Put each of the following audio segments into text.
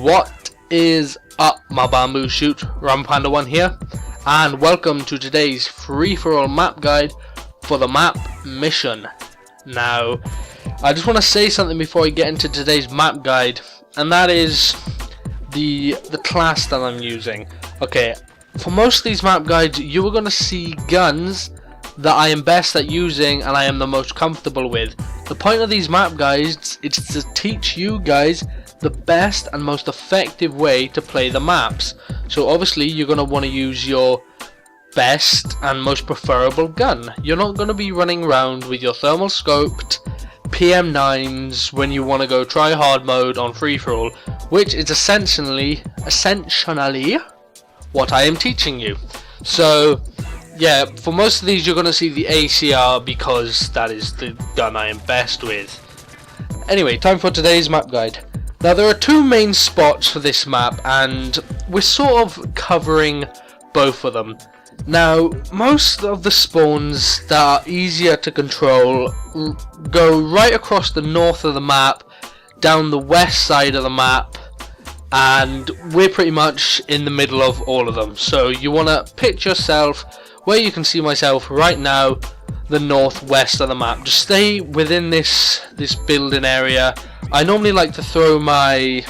What is up, my bamboo shoot? Rampanda1 here, and welcome to today's free-for-all map guide for the map Mission. Now, I just want to say something before I get into today's map guide, and that is the class that I'm using. Okay, for most of these map guides, you are going to see guns that I am best at using and I am the most comfortable with. The point of these map guides is to teach you guys the best and most effective way to play the maps. So obviously you're going to want to use your best and most preferable gun. You're not going to be running around with your thermal scoped PM9s when you want to go try hard mode on free-for-all, which is essentially what I am teaching you. So yeah, for most of these you're going to see the ACR because that is the gun I am best with. Anyway, time for today's map guide. Now there are two main spots for this map and we're sort of covering both of them. Now most of the spawns that are easier to control go right across the north of the map, down the west side of the map, and we're pretty much in the middle of all of them. So you want to picture yourself where you can see myself right now, the northwest of the map. Just stay within this building area. I normally like to throw my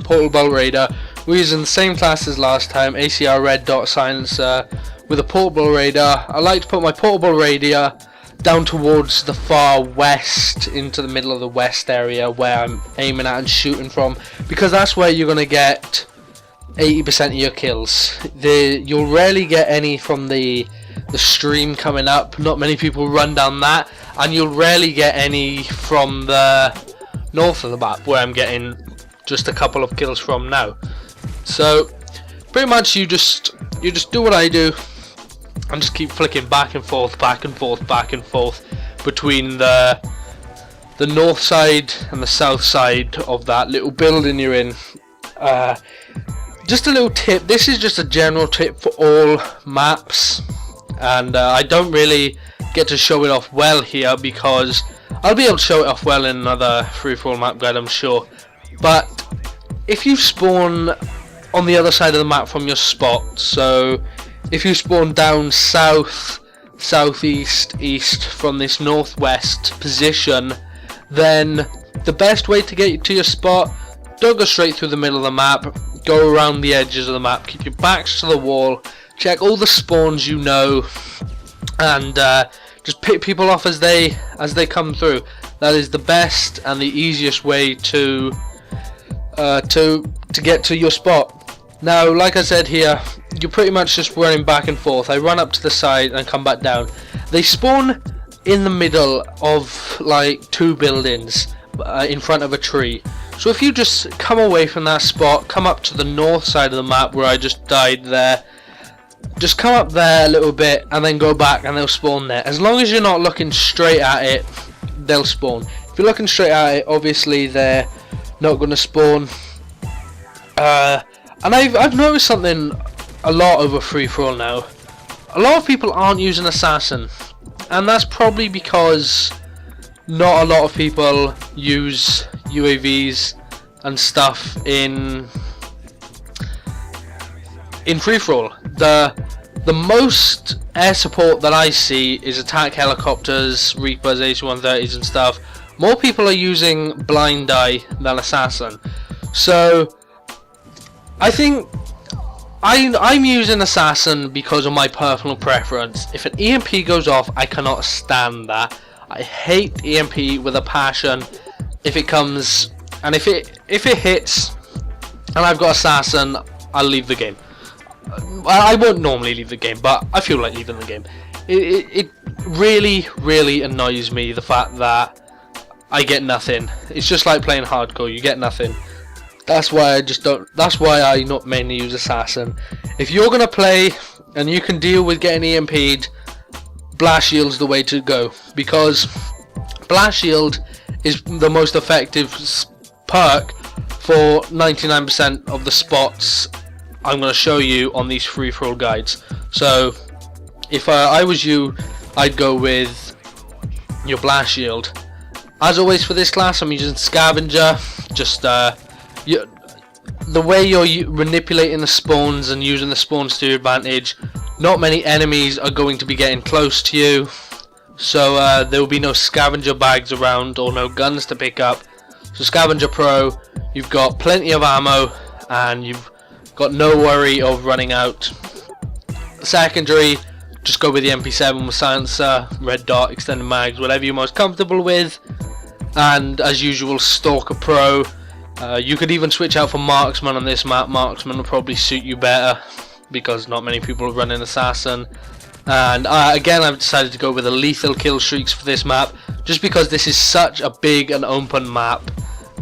portal bolt radar. We're using the same class as last time, ACR red dot silencer with a portable radar. I like to put my portable radar down towards the far west, into the middle of the west area where I'm aiming at and shooting from, because that's where you're going to get 80% of your kills. You'll rarely get any from the stream coming up. Not many people run down that, and you'll rarely get any from the north of the map where I'm getting just a couple of kills from now. So pretty much you just do what I do and just keep flicking back and forth between the north side and the south side of that little building you're in. Just a little tip, this is just a general tip for all maps, and I don't really get to show it off well here because I'll be able to show it off well in another free-for-all map guide, I'm sure. But if you spawn on the other side of the map from your spot, so if you spawn down south, southeast, east from this northwest position, then the best way to get to your spot, don't go straight through the middle of the map, go around the edges of the map, keep your backs to the wall, check all the spawns you know, and just pick people off as they come through. That is the best and the easiest way to get to your spot. Now, like I said here, you're pretty much just running back and forth. I run up to the side and come back down. They spawn in the middle of like two buildings in front of a tree. So if you just come away from that spot, come up to the north side of the map where I just died there, just come up there a little bit and then go back and they'll spawn there. As long as you're not looking straight at it, they'll spawn. If you're looking straight at it, obviously they're not going to spawn. And I've noticed something a lot over free-for-all now. A lot of people aren't using assassin, and that's probably because not a lot of people use UAVs and stuff in free-for-all. The most air support that I see is attack helicopters, Reapers, AC-130s and stuff. More people are using blind eye than assassin. So I think I'm using assassin because of my personal preference. If an EMP goes off, I cannot stand that. I hate EMP with a passion. If it comes and if it hits and I've got assassin, I'll leave the game. I won't normally leave the game, but I feel like leaving the game. It really annoys me, the fact that I get nothing. It's just like playing hardcore, you get nothing. That's why I not mainly use assassin. If you're gonna play and you can deal with getting EMP'd, blast shield's the way to go, because blast shield is the most effective perk for 99% of the spots I'm going to show you on these free-for-all guides. So if I was you, I'd go with your blast shield. As always for this class, I'm using scavenger. Just the way you're manipulating the spawns and using the spawns to your advantage, not many enemies are going to be getting close to you, so there will be no scavenger bags around or no guns to pick up. So Scavenger Pro, you've got plenty of ammo and you've got no worry of running out. Secondary, just go with the MP7 with silencer, red dot, extended mags, whatever you're most comfortable with. And as usual, Stalker Pro. You could even switch out for Marksman on this map. Marksman will probably suit you better because not many people run an Assassin. And again, I've decided to go with the lethal kill streaks for this map, just because this is such a big and open map.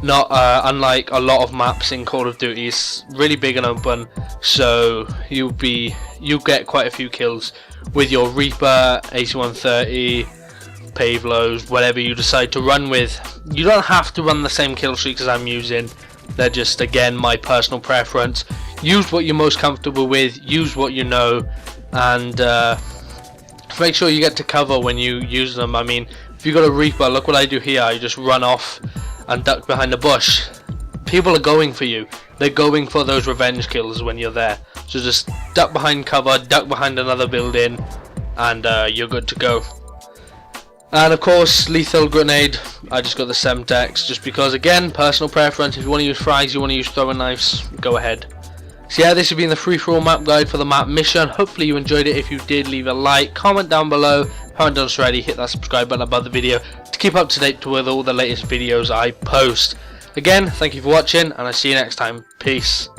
Not unlike a lot of maps in Call of Duty, it's really big and open, so you'll get quite a few kills with your Reaper, AC-130, Pavlos, whatever you decide to run with. You don't have to run the same kill streaks as I'm using. They're just, again, my personal preference. Use what you're most comfortable with, use what you know, and make sure you get to cover when you use them. I mean, if you got a Reaper, look what I do here. I just run off and duck behind the bush. People are going for you. They're going for those revenge kills when you're there. So just duck behind cover, duck behind another building, and you're good to go. And of course, lethal grenade, I just got the Semtex, just because, again, personal preference. If you want to use frags, you want to use throwing knives, go ahead. So yeah, this has been the free-for-all map guide for the map mission. Hopefully you enjoyed it. If you did, leave a like, comment down below. If you haven't done so already, hit that subscribe button above the video to keep up to date with all the latest videos I post. Again, thank you for watching, and I'll see you next time. Peace.